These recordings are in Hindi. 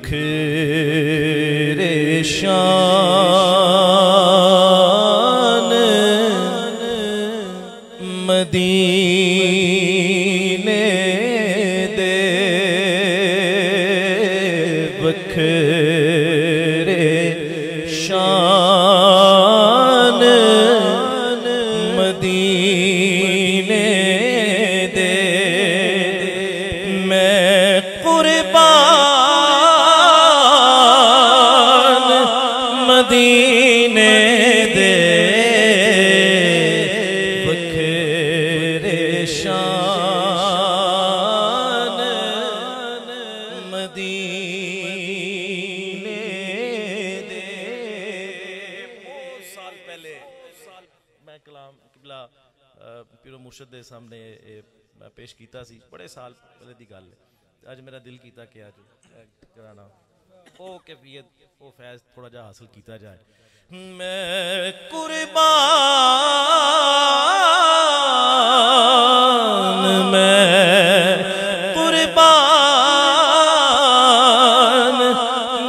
बखरे शान मदीने दे बखरे शान मदीने दे मैं कुर्बान मदीने दे बखरे शान मदीने दे। बहुत साल पहले मैं कलाम किबला पीरो मुर्शद दे सामने मैं पेश किया सी, बड़े साल पहले की गल है। अज मेरा दिल किया कि अज कराना वो कैफियत वो फैज थोड़ा जा हासिल किया जाए। मैं कुर्बान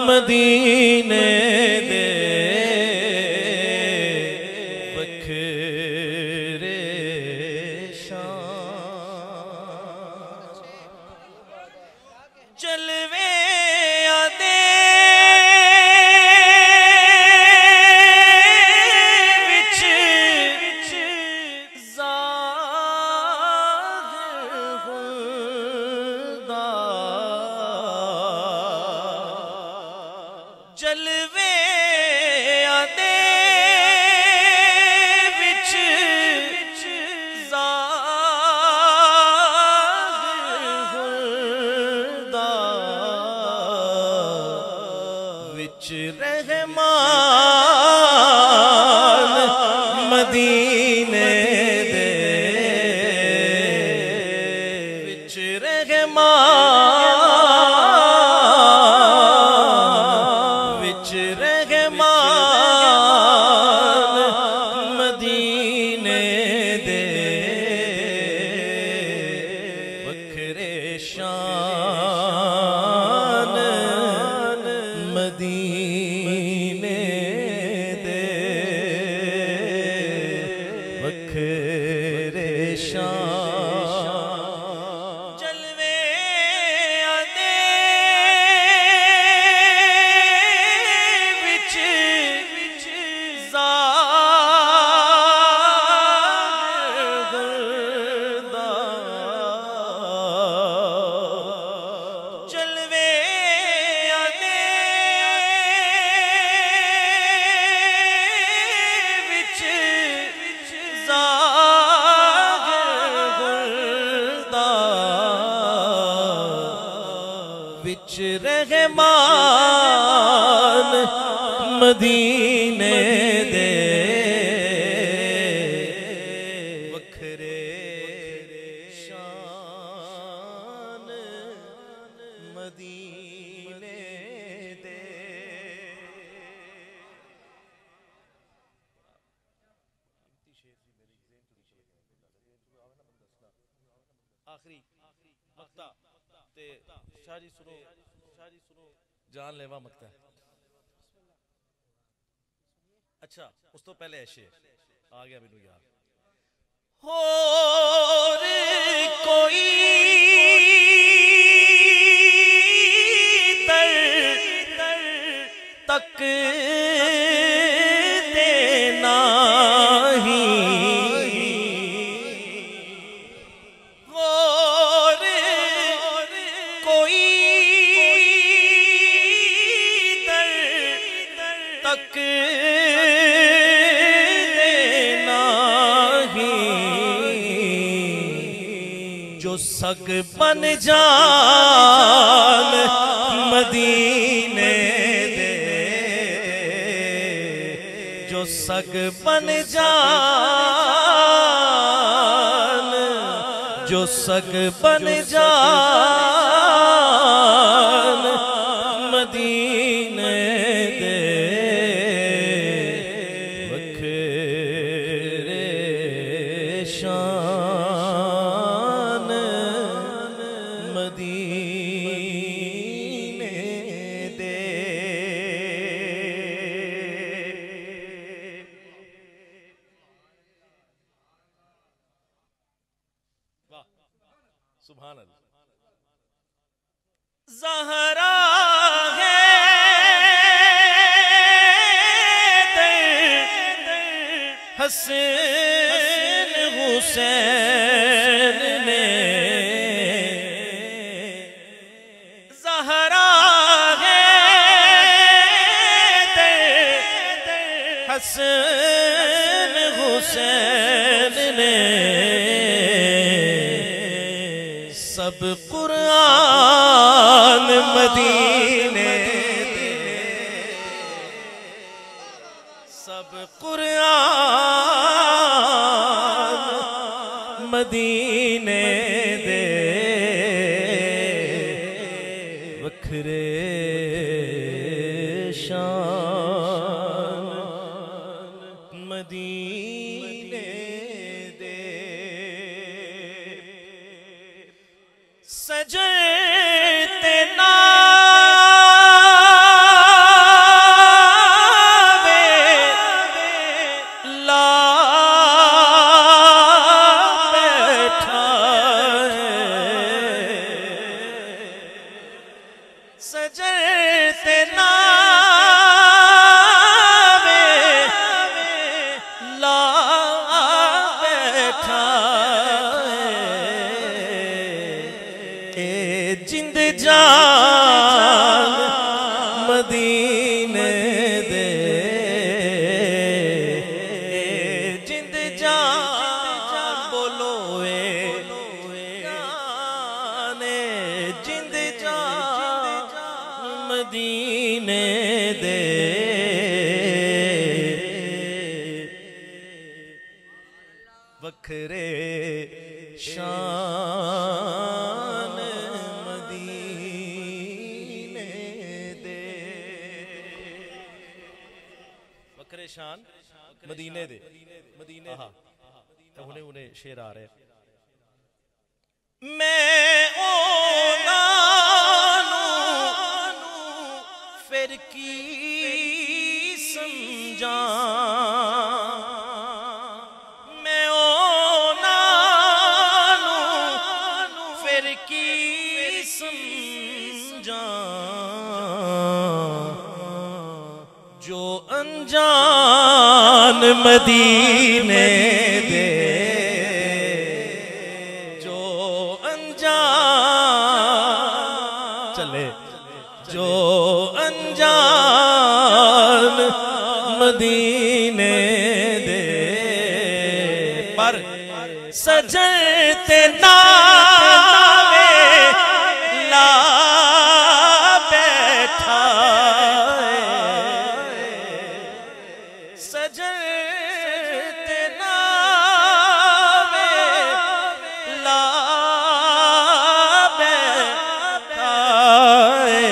मदीने दे बखरे शान जलवे आदे विच ज़ाहिर खुदा जलवे आदे विच ज़ाहिर खुदा विच रहमान मदीने दे विच रहमान विच रहमान मदीने दे बखरे शान मदीने दे बखरे शान जलवे आदे विच ज़ाहिर खुदा जलवे आदे विच ज़ाहिर खुदा विच रहमान मदीने दे बखरे शान मदीने दे। आखिरी मक्ता ते शाह जी सुनो जान लेवा मक्ता है। अच्छा उस तो पहले ऐशे आ गया मैनू याद होर कोई दर तक देना ही और कोई दर तक देना ही जो सग बन जान मदीने दे जो सग बन जान जो सग बन जान मदीने दे बखरे शान मदीने ज़हरा है हसन हुसैन ने, ज़हरा है हसन हुसैन ने, सब कुरान मदीने, सब कुरान मदीने दे, वखरे शान मदीने दे, सजते नावे ला बैठा है, सजते नावे ला बैठा जिंद जान मदीने दे, जिंद जान बोलो गाने, जिंद जान मदीने दे, वखरे शान मदीने दे, वखरे शान मदीने दे, मदीने हुने हुने शेर आ रहे। मैं ओनानू फिर की समझा, मैं ओनानू फिर की समझा, जो अनजान मदीने दे, जो अनजान चले, जो अनजान मदीने दे, पर सजते नावे ला बैठा है, सजते नावे ला बैठा है,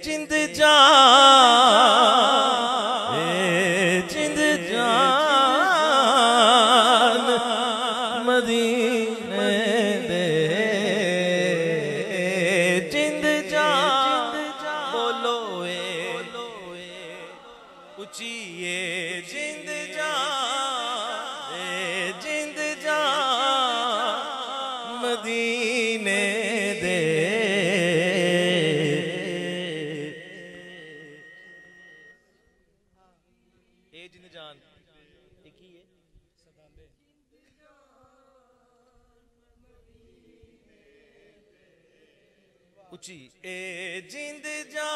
जिंद जान, जिंद जान मदीने दे, जिंद जान बोलो उची जिंद जान, जिंद जान मदीने दे, जिंद जान एक ही है, उची ए जिंद जान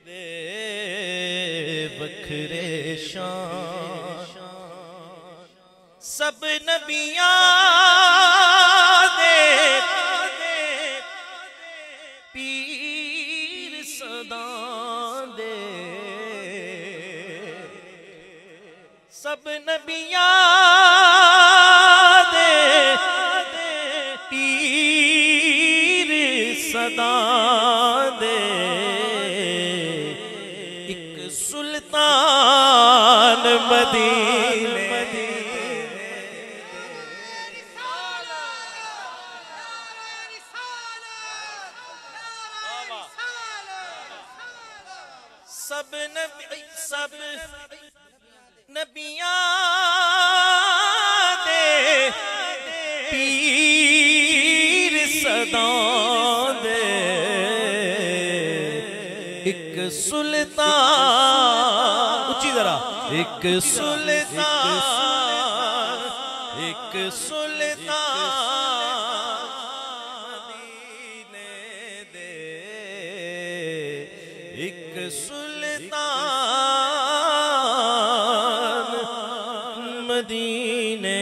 दे, वखरे शान सब नबियां दे, पीर सदा दे, सब नबियां दे, पीर सदा दे, एक सुल्तान मदीने, सब नबियां दे पीर सदां दे एक सुल्तान, उच्ची जरा, एक सुल्तान, एक सुल्तान मदीने दे, एक सुल्तान मदीने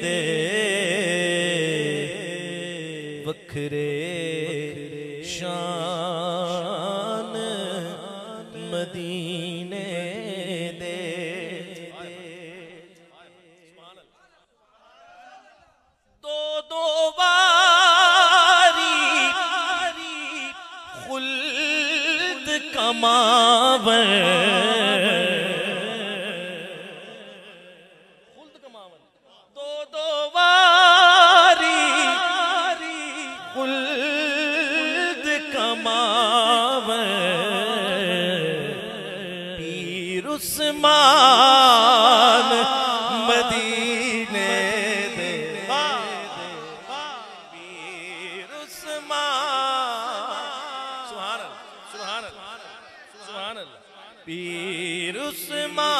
दे, वखरे शान मदीने दे। दो दो बारी खुल्द कमावन, दो दो बारी खुल्द कमावन, पीर उस्मान मदीने दे, पीर उस्मान, सुभान अल्लाह, सुभान अल्लाह, सुभान अल्लाह, पीर उस्मान,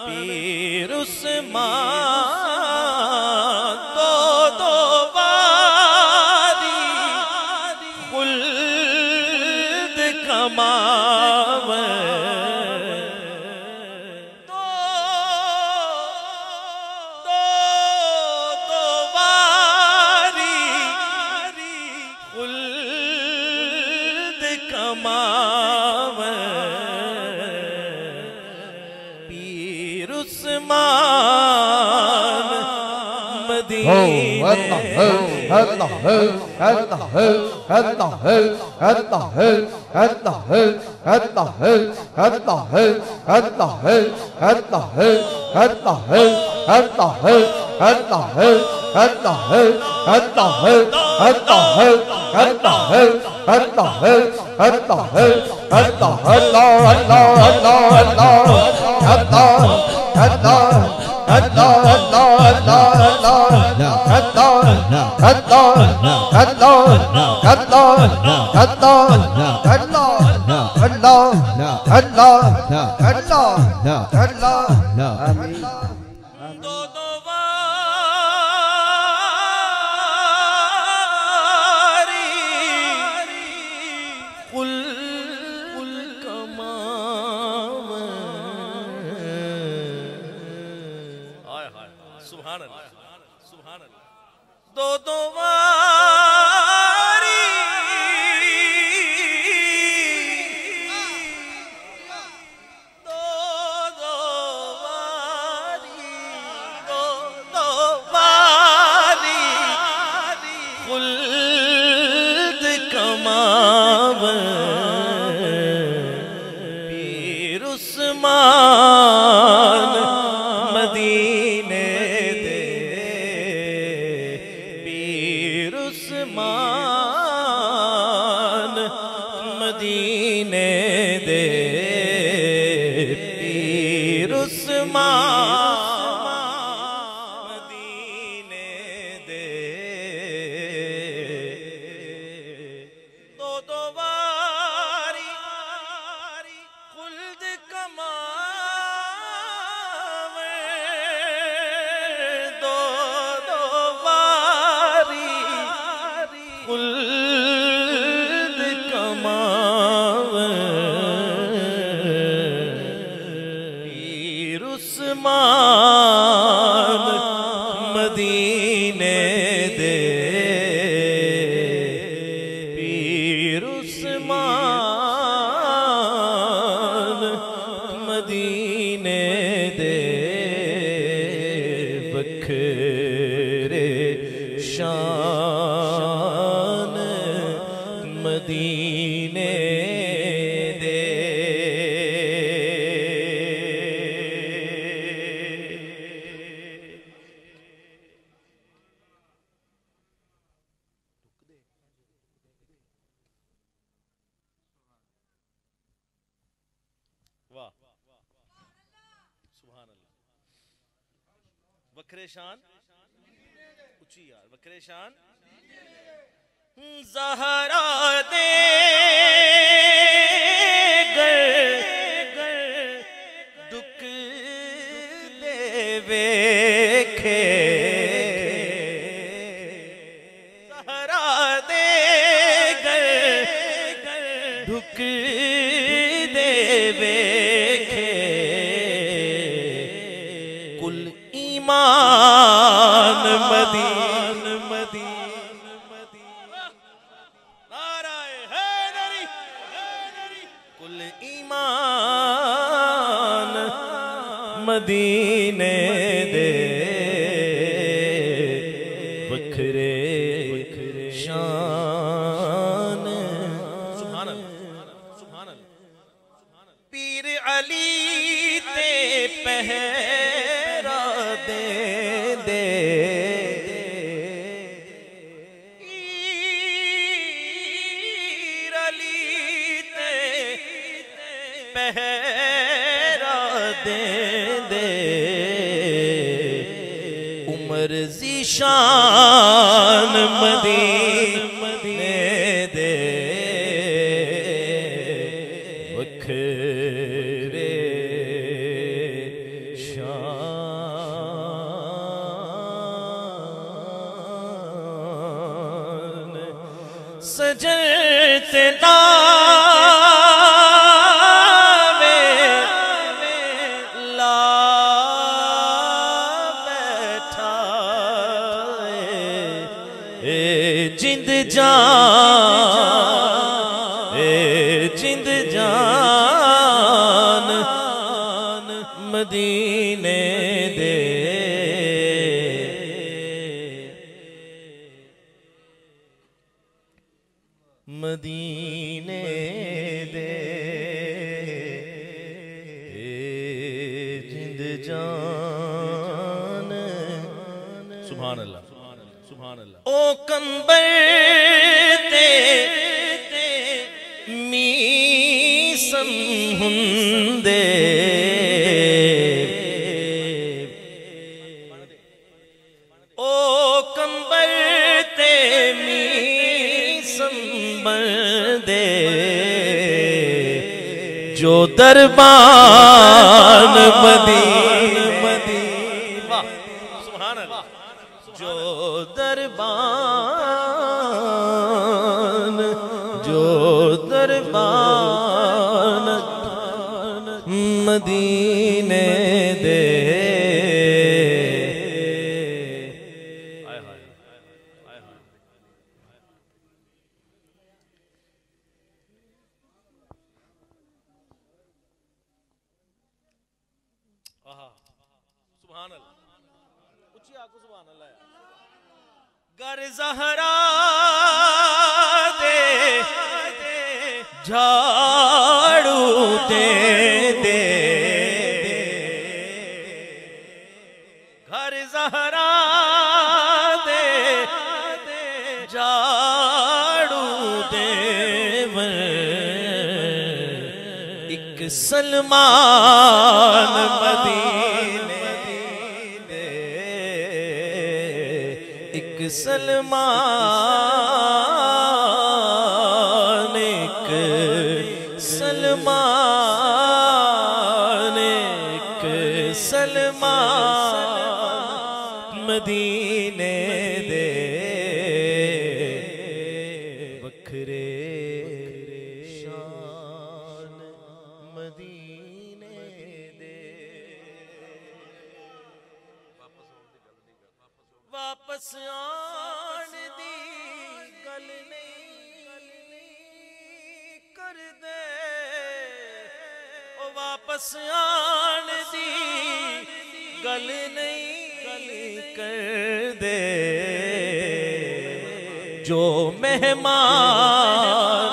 पीर उस्मान, दो दो बारी खुल्द कमावन, दो दो दो बारी खुल्द कमावन, पीर उस्मान मदीने दो दो बारी कुल कमावन, हाय हाय सुभान अल्लाह, सुभान अल्लाह, दो दो बारी दो दो बारी, दो दो बारी खुल्द कमावन, पीर उस्मान मदीने दे, पीर उस्मान मदीने दे, पीर उस्मान मदीने दे, दो दो बारी खुल्द कमावे, दो दो बारी खुल्द कमावे, पीर उस्मान मदीने दे, पीर उस्मान मदीने दे, वखरे शान मदीने दे। वाह वखरे शान उची यार, वखरे शान ज़हरा दे दुख देवे खे, ज़हरा दे दुख देवे खे, कुल ईमान मदीन मदीन नाराए हैदरी, कुल ईमान मदीने दे वखरे शान। सुभान अल्लाह, पीर अली ते पहरा दे दे, पीर अली ते पहरा दे दे, उमर ज़ीशान मदीने दे वखरे शान। सजते नावे ला बैठा ए जिंद जान, ए जिंद जान मदीने दे मदीने दे जिंद जान। सुभान अल्लाह, सुभान अल्लाह। ओ कंबर ते मीसन हुंदे, ओ कंबर ते मीसन दे, जो दरबान मदीने मदीने, सुभान अल्लाह, जो दरबान, जो दरबान मदीने दे। सुभान अल्लाह, उच्ची आको सुभान अल्लाह। गर ज़हरा दे झाड़ू दे दे, घर ज़हरा दे झाड़ू दे, एक सलमान मदीने दे, एक सलमान, एक सलमान, एक सलमान मदीने दे वखरे शान मदीने दे। वापस आन दी गल नहीं कर दे, ओ वापस आन दी गल नहीं कर दे, जो मेहमान